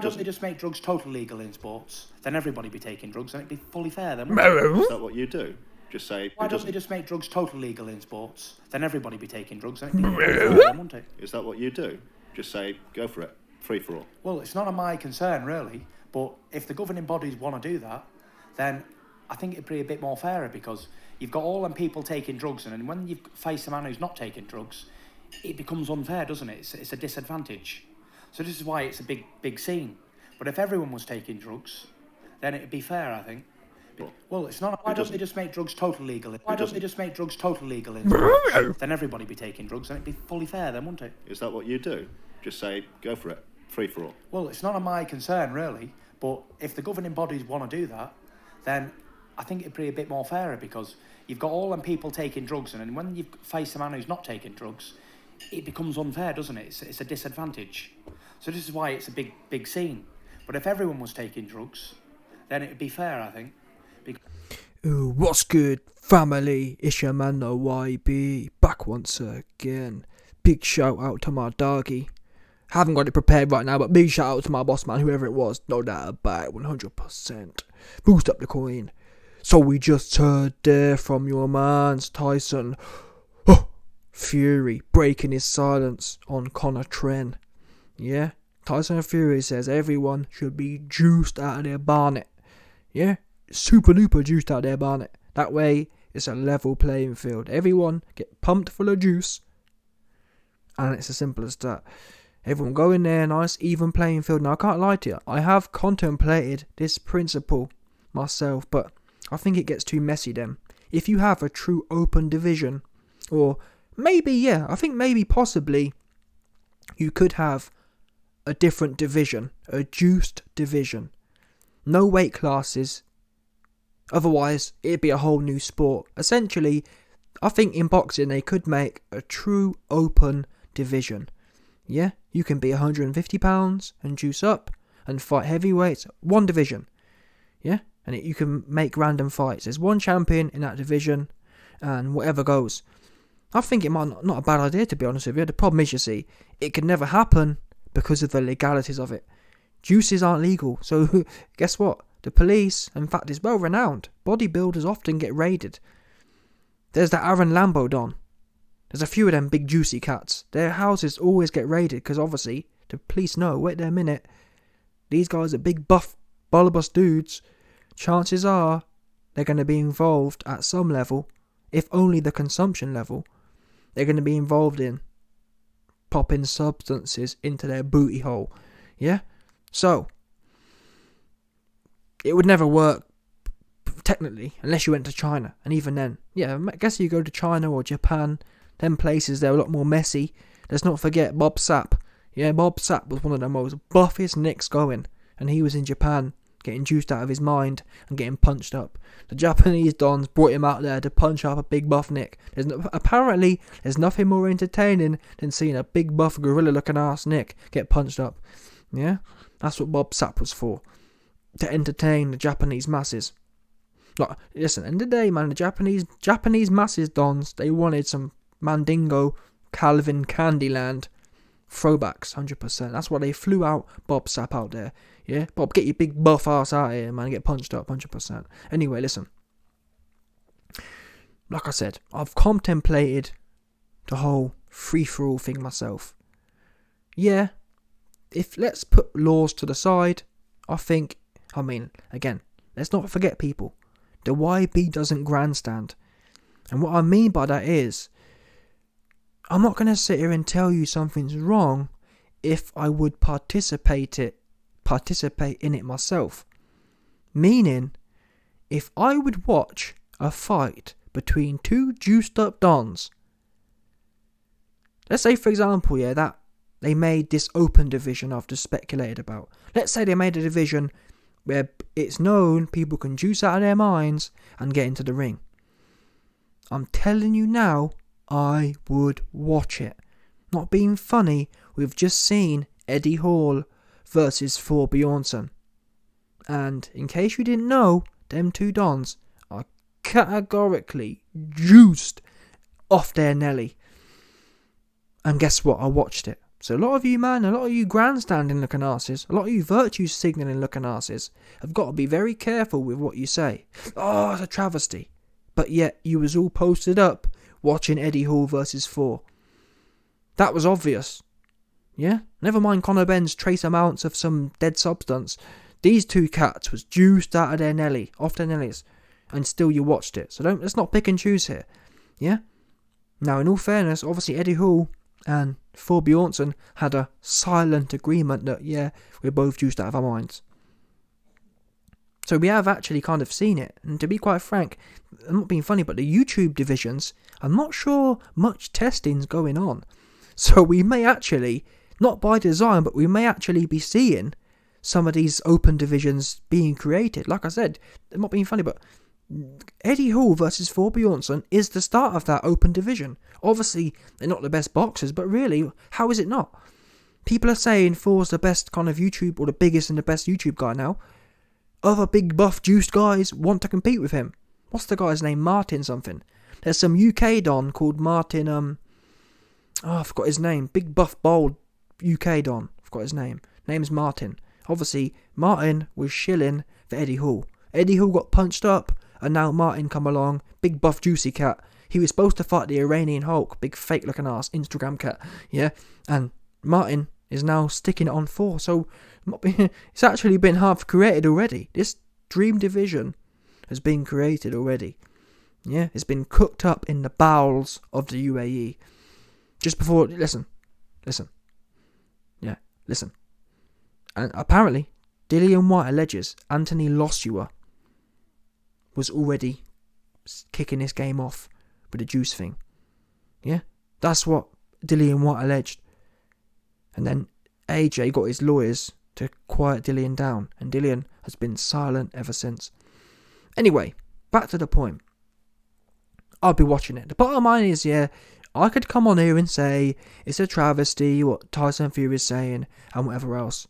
don't they just make drugs totally legal in sports? Then everybody be taking drugs and it'd be fully fair then. Is that what you do? Just say... Why don't they just make drugs totally legal in sports? Then everybody be taking drugs and it'd be fully fair then, wouldn't it? Is that what you do? Just say, go for it. Free for all. Well, it's none of my concern, really. But if the governing bodies want to do that, then I think it'd be a bit more fairer, because you've got all them people taking drugs, and when you face a man who's not taking drugs, it becomes unfair, doesn't it? It's a disadvantage. So this is why it's a big scene. But if everyone was taking drugs, then it'd be fair, I think. Well, it's not. Why don't they just make drugs totally legal? Why don't they just make drugs totally legal in sports? Then everybody be taking drugs and it'd be fully fair then, wouldn't it? Is that what you do? Just say, go for it. Free for all. Well, it's none of my concern, really. But if the governing bodies want to do that, then I think it'd be a bit more fairer, because you've got all them people taking drugs, and when you face a man who's not taking drugs, it becomes unfair, doesn't it? It's a disadvantage. So this is why it's a big scene. But if everyone was taking drugs, then it'd be fair, I think. Ooh, what's good, family? It's your man, the YB, back once again. Big shout out to my doggy. Haven't got it prepared right now, but big shout out to my boss man, whoever it was. No doubt about it, 100%. Boost up the coin. So we just heard there from your man's Tyson. Oh, Fury breaking his silence on Conor Tren. Yeah, Tyson Fury says everyone should be juiced out of their bonnet. Yeah, super duper juiced out of their bonnet. That way, it's a level playing field. Everyone get pumped full of juice, and it's as simple as that. Everyone go in there, nice even playing field. Now I can't lie to you, I have contemplated this principle myself, but I think it gets too messy then. If you have a true open division, or maybe, I think maybe possibly you could have a different division, a juiced division. No weight classes, otherwise it'd be a whole new sport. Essentially, I think in boxing they could make a true open division. Yeah, you can be 150 pounds and juice up and fight heavyweights, one division. Yeah, and you can make random fights. There's one champion in that division and whatever goes. I think it might not a bad idea, to be honest with you. The problem is, you see, it could never happen because of the legalities of it. Juices aren't legal, so guess what? The police, in fact, is well renowned. Bodybuilders often get raided. There's that Aaron Lambo Don. There's a few of them big juicy cats. Their houses always get raided because obviously the police know, wait there a minute, these guys are big buff, bulbous dudes. Chances are they're going to be involved at some level, if only the consumption level. They're going to be involved in popping substances into their booty hole. Yeah? So, it would never work, technically, unless you went to China. And even then, I guess you go to China or Japan, them places, they're a lot more messy. Let's not forget Bob Sapp. Yeah, Bob Sapp was one of the most buffest nicks going. And he was in Japan, getting juiced out of his mind and getting punched up. The Japanese dons brought him out there to punch up a big buff nick. Apparently, there's nothing more entertaining than seeing a big buff gorilla-looking ass nick get punched up. Yeah? That's what Bob Sapp was for. To entertain the Japanese masses. Like, listen, end of the day, man, the Japanese masses dons, they wanted some Mandingo, Calvin, Candyland throwbacks, 100%. That's why they flew out Bob Sapp out there. Yeah? Bob, get your big buff ass out here, man, get punched up, 100%. Anyway, listen. Like I said, I've contemplated the whole free-for-all thing myself. Yeah, if let's put laws to the side, again, let's not forget, people, the YB doesn't grandstand. And what I mean by that is, I'm not going to sit here and tell you something's wrong if I would participate in it myself. Meaning, if I would watch a fight between two juiced up dons, let's say for example, that they made this open division I've just speculated about. Let's say they made a division where it's known people can juice out of their minds and get into the ring. I'm telling you now, I would watch it. Not being funny, we've just seen Eddie Hall versus Thor Bjornsson. And in case you didn't know, them two dons are categorically juiced off their Nelly. And guess what? I watched it. So a lot of you, man, a lot of you grandstanding looking asses, a lot of you virtue signalling looking asses have got to be very careful with what you say. Oh, it's a travesty. But yet you was all posted up watching Eddie Hall versus 4. That was obvious. Yeah? Never mind Conor Ben's trace amounts of some dead substance. These two cats was juiced out of their nelly, off their nellies, and still you watched it. So let's not pick and choose here. Yeah? Now, in all fairness, obviously Eddie Hall and Thor Bjornsson had a silent agreement that, yeah, we're both juiced out of our minds. So we have actually kind of seen it. And to be quite frank, I'm not being funny, but the YouTube divisions, I'm not sure much testing's going on. So we may actually, not by design, but we may actually be seeing some of these open divisions being created. Like I said, I'm not being funny, but Eddie Hall versus Thor Bjornsson is the start of that open division. Obviously, they're not the best boxers, but really, how is it not? People are saying Thor's the best kind of YouTube, or the biggest and the best YouTube guy now. Other big buff juiced guys want to compete with him. What's the guy's name? Martin something. There's some UK don called Martin, I forgot his name. Big buff bold UK don. I forgot his name. Name's Martin. Obviously, Martin was shilling for Eddie Hall. Eddie Hall got punched up, and now Martin come along. Big buff juicy cat. He was supposed to fight the Iranian Hulk. Big fake looking ass Instagram cat. Yeah. And Martin is now sticking it on 4. So it's actually been half created already. This dream division has been created already. Yeah, it's been cooked up in the bowels of the UAE. Just before, listen. Yeah, listen. And apparently, Dillian White alleges Anthony Joshua was already kicking this game off with the juice thing. Yeah, that's what Dillian White alleged. And then AJ got his lawyers to quiet Dillian down, and Dillian has been silent ever since. Anyway, back to the point. I'll be watching it. The bottom line is, yeah, I could come on here and say it's a travesty what Tyson Fury is saying and whatever else.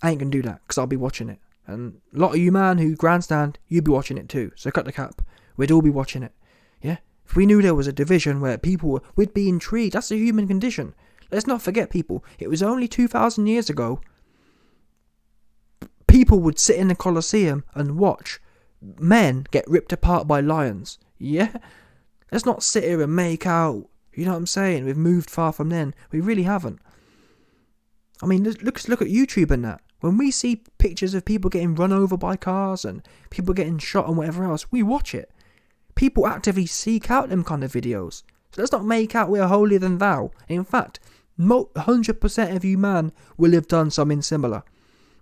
I ain't gonna do that because I'll be watching it. And a lot of you, man, who grandstand, you'll be watching it too. So cut the cap. We'd all be watching it. Yeah? If we knew there was a division where people would be intrigued, that's a human condition. Let's not forget, people, it was only 2,000 years ago. People would sit in the Colosseum and watch men get ripped apart by lions. Yeah? Let's not sit here and make out, you know what I'm saying? We've moved far from then. We really haven't. I mean, look at YouTube and that. When we see pictures of people getting run over by cars and people getting shot and whatever else, we watch it. People actively seek out them kind of videos. So let's not make out we're holier than thou. In fact, 100% of you, man, will have done something similar.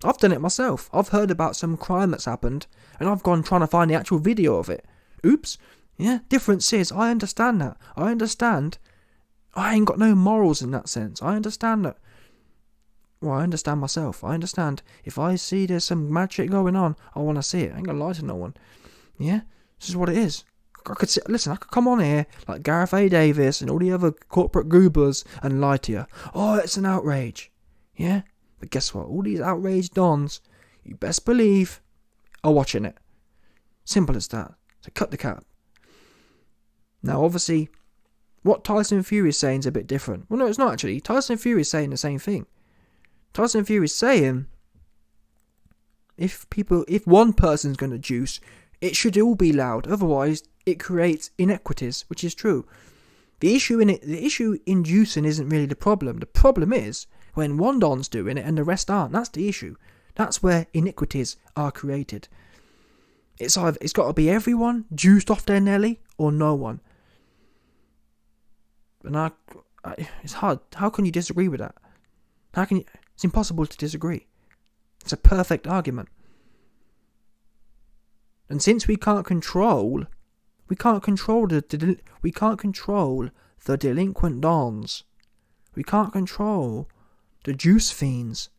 I've done it myself. I've heard about some crime that's happened, and I've gone trying to find the actual video of it. Oops. Yeah, difference is, I understand that. I understand. I ain't got no morals in that sense. I understand that. Well, I understand myself. I understand. If I see there's some mad shit going on, I want to see it. I ain't gonna lie to no one. Yeah? This is what it is. I could come on here like Gareth A. Davis and all the other corporate goobers and lie to you. Oh, it's an outrage. Yeah? But guess what? All these outraged dons, you best believe, are watching it. Simple as that. So cut the cap. Now, obviously, what Tyson Fury is saying is a bit different. Well, no, it's not actually. Tyson Fury is saying the same thing. Tyson Fury is saying, if one person's going to juice, it should all be loud. Otherwise, it creates inequities, which is true. The issue in juicing isn't really the problem. The problem is when one don's doing it and the rest aren't. That's the issue. That's where iniquities are created. It's got to be everyone juiced off their nelly or no one. And it's hard. How can you disagree with that? It's impossible to disagree. It's a perfect argument. And since we can't control the delinquent dons, we can't control the juice fiends.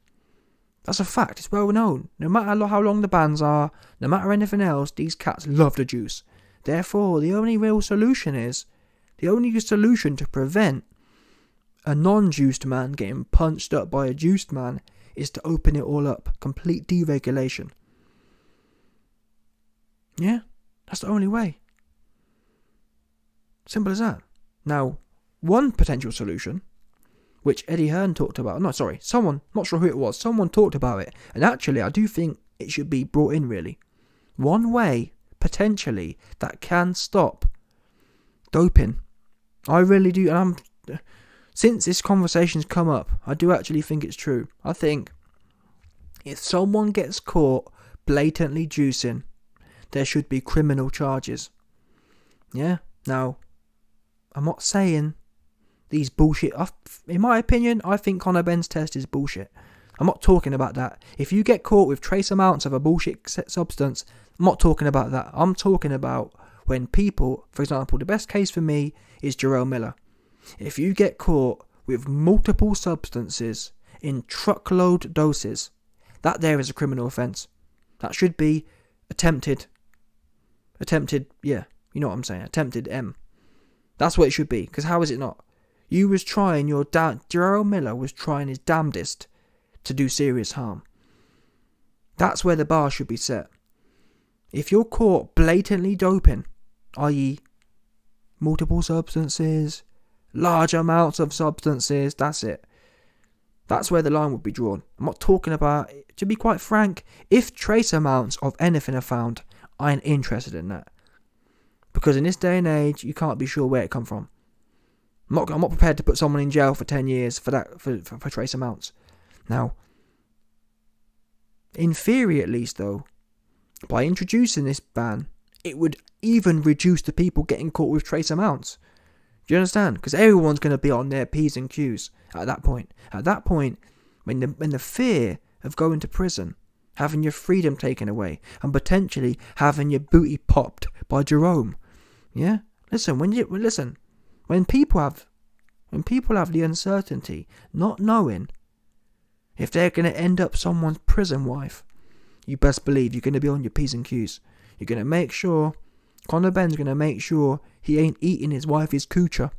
That's a fact. It's well known. No matter how long the bans are, no matter anything else, these cats love the juice. Therefore, the only solution to prevent a non-juiced man getting punched up by a juiced man is to open it all up. Complete deregulation. Yeah, that's the only way. Simple as that. Now, one potential solution which Eddie Hearn talked about. No, sorry, someone, not sure who it was, someone talked about it. And actually, I do think it should be brought in, really. One way, potentially, that can stop doping. I really do. And since this conversation's come up, I do actually think it's true. I think if someone gets caught blatantly juicing, there should be criminal charges. Yeah? Now, I'm not saying these bullshit... In my opinion, I think Conor Benn's test is bullshit. I'm not talking about that. If you get caught with trace amounts of a bullshit substance, I'm not talking about that. I'm talking about when people... For example, the best case for me is Jerome Miller. If you get caught with multiple substances in truckload doses, that there is a criminal offence. That should be attempted, yeah, you know what I'm saying, attempted M. That's what it should be, because how is it not? Jerome Miller was trying his damnedest to do serious harm. That's where the bar should be set. If you're caught blatantly doping, i.e. multiple substances, large amounts of substances, that's it. That's where the line would be drawn. I'm not talking about, to be quite frank, if trace amounts of anything are found, I ain't interested in that. Because in this day and age, you can't be sure where it come from. I'm not prepared to put someone in jail for 10 years for that, for trace amounts. Now, in theory at least though, by introducing this ban, it would even reduce the people getting caught with trace amounts. Do you understand? Because everyone's going to be on their P's and Q's at that point. At that point, when the fear of going to prison, having your freedom taken away, and potentially having your booty popped by Jerome, yeah. When people have the uncertainty, not knowing if they're going to end up someone's prison wife, you best believe you're going to be on your P's and Q's. You're going to make sure. Conor Benn's going to make sure he ain't eating his wife's coocher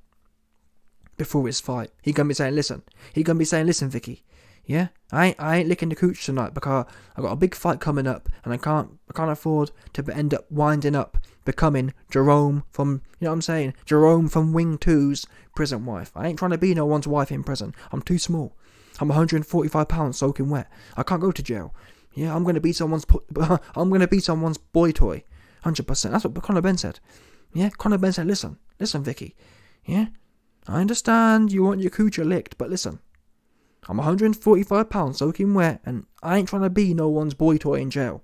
before his fight. He going to be saying, listen, Vicky, yeah, I ain't licking the cooch tonight because I got a big fight coming up and I can't afford to end up winding up becoming Jerome from, you know what I'm saying, Jerome from Wing 2's prison wife. I ain't trying to be no one's wife in prison. I'm too small. I'm 145 pounds soaking wet. I can't go to jail. Yeah, I'm going to be someone's boy toy. 100%. That's what Conor Benn said. Yeah, Conor Benn said, listen, Vicky. Yeah, I understand you want your coocher licked, but listen, I'm 145 pounds soaking wet, and I ain't trying to be no one's boy toy in jail.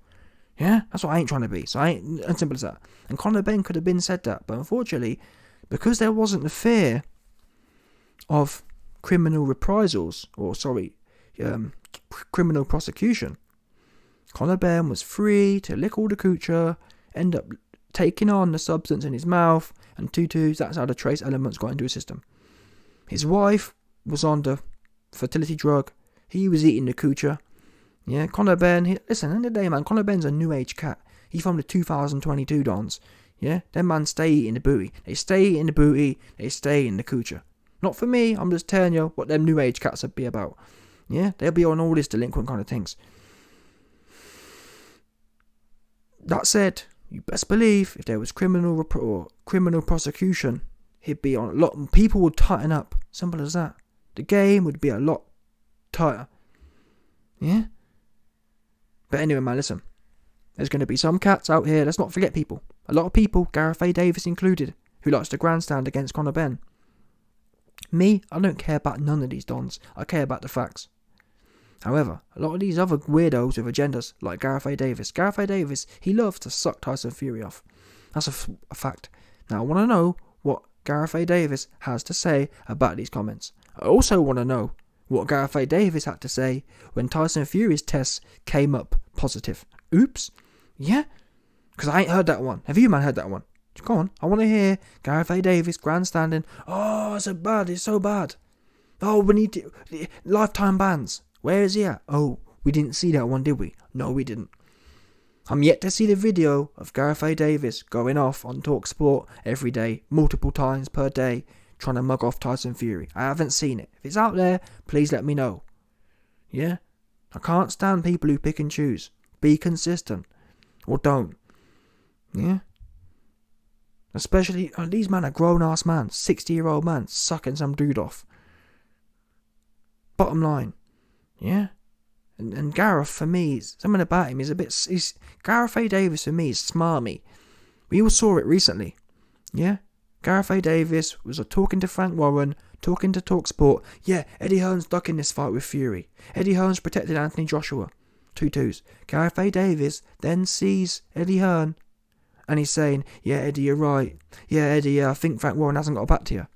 Yeah, that's what I ain't trying to be. So I ain't, as simple as that. And Conor Benn could have been said that, but unfortunately, because there wasn't the fear of criminal reprisals, criminal prosecution, Conor Benn was free to lick all the coocher, end up taking on the substance in his mouth, and that's how the trace elements got into his system. His wife was on the fertility drug. He was eating the coocher. Yeah, Conor Benn, listen, end of the day, man, Conor Benn's a new age cat. He's from the 2022 dons. Yeah, them man stay eating the booty. They stay eating the booty, they stay in the coocher. Not for me, I'm just telling you what them new age cats would be about. Yeah, they'll be on all this delinquent kind of things. That said, you best believe if there was criminal prosecution, he'd be on a lot. People would tighten up. Simple as that. The game would be a lot tighter. Yeah? But anyway, man, listen. There's going to be some cats out here. Let's not forget people. A lot of people, Gareth A. Davis included, who likes to grandstand against Conor Benn. Me, I don't care about none of these dons. I care about the facts. However, a lot of these other weirdos with agendas, like Gareth A. Davis, he loves to suck Tyson Fury off. That's a fact. Now, I want to know what Gareth A. Davis has to say about these comments. I also want to know what Gareth A. Davis had to say when Tyson Fury's tests came up positive. Oops. Yeah? Because I ain't heard that one. Have you, man, heard that one? Go on. I want to hear Gareth A. Davis grandstanding. Oh, it's so bad. Oh, we need lifetime bans. Where is he at? Oh, we didn't see that one, did we? No, we didn't. I'm yet to see the video of Gareth A. Davis going off on TalkSport every day, multiple times per day, trying to mug off Tyson Fury. I haven't seen it. If it's out there, please let me know. Yeah? I can't stand people who pick and choose. Be consistent. Or don't. Yeah? Especially, these men are grown-ass man, 60-year-old man, sucking some dude off. Bottom line. Yeah? And Gareth, for me, something about him is a bit... Gareth A. Davis, for me, is smarmy. We all saw it recently. Yeah? Gareth A. Davis was talking to Frank Warren, talking to TalkSport. Yeah, Eddie Hearn's ducking this fight with Fury. Eddie Hearn's protected Anthony Joshua. 2-2s. Gareth A. Davis then sees Eddie Hearn, and he's saying, yeah, Eddie, you're right. Yeah, Eddie, I think Frank Warren hasn't got back to you.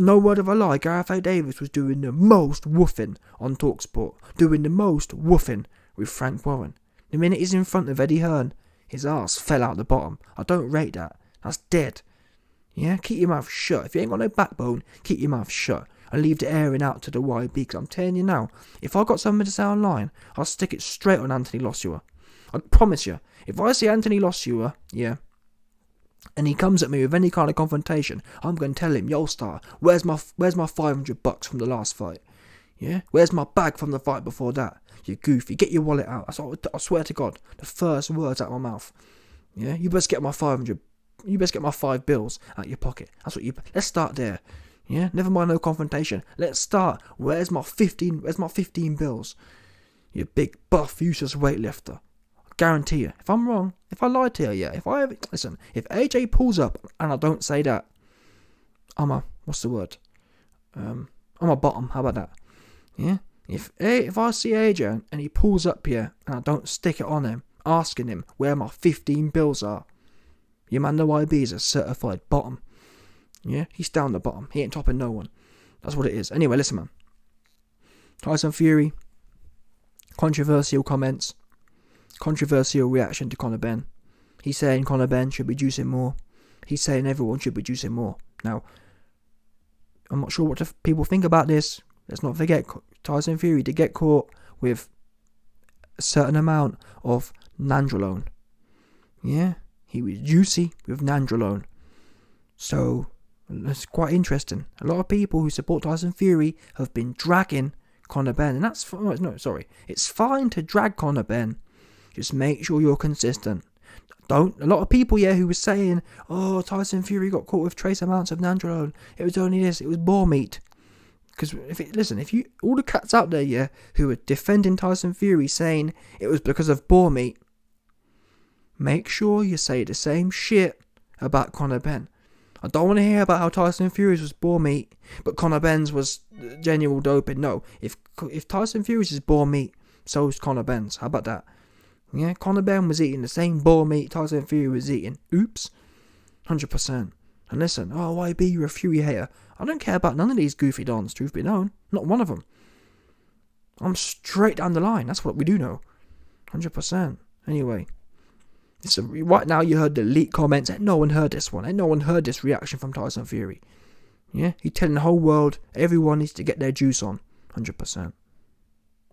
No word of a lie, Gareth A. Davis was doing the most woofing on TalkSport. Doing the most woofing with Frank Warren. The minute he's in front of Eddie Hearn, his arse fell out the bottom. I don't rate that. That's dead. Yeah, keep your mouth shut. If you ain't got no backbone, keep your mouth shut. And leave the airing out to the YB, because I'm telling you now, if I got something to say online, I'll stick it straight on Anthony Joshua. I promise you. If I see Anthony Joshua, yeah, and he comes at me with any kind of confrontation, I'm going to tell him, yo, star, where's my $500 from the last fight? Yeah? Where's my bag from the fight before that? You goofy. Get your wallet out. I swear to God, the first words out of my mouth. Yeah? You best get my 500. You best get my $5 out your pocket. That's what you... Let's start there. Yeah? Never mind no confrontation. Let's start. Where's my 15 bills? You big buff useless weightlifter. I guarantee you. If I'm wrong, if I lied to you, yeah. Listen, if AJ pulls up and I don't say that, what's the word? I'm a bottom. How about that? Yeah? If I see AJ and he pulls up here and I don't stick it on him, asking him where my 15 bills are, your man the YB is a certified bottom. Yeah? He's down the bottom. He ain't topping no one. That's what it is. Anyway, listen, man. Tyson Fury. Controversial comments. Controversial reaction to Conor Benn. He's saying Conor Benn should be juicing more. He's saying everyone should be juicing more. Now, I'm not sure what people think about this. Let's not forget, Tyson Fury did get caught with a certain amount of nandrolone. Yeah? He was juicy with nandrolone. So, it's quite interesting. A lot of people who support Tyson Fury have been dragging Conor Benn. And that's... It's fine to drag Conor Benn. Just make sure you're consistent. A lot of people, who were saying, oh, Tyson Fury got caught with trace amounts of nandrolone. It was only this. It was boar meat. Because, all the cats out there, who are defending Tyson Fury saying it was because of boar meat, make sure you say the same shit about Conor Benn. I don't want to hear about how Tyson Fury's was boar meat, but Conor Benn's was genuine doping. No, if Tyson Fury's is boar meat, so is Conor Benn's. How about that? Yeah, Conor Benn was eating the same boar meat Tyson Fury was eating. Oops. 100%. And listen, YB, you're a Fury hater. I don't care about none of these goofy dons, truth be known. Not one of them. I'm straight down the line. That's what we do know. 100%. Anyway. Right now you heard the leaked comments. Ain't no one heard this one. Ain't no one heard this reaction from Tyson Fury. Yeah? He's telling the whole world, everyone needs to get their juice on. 100%.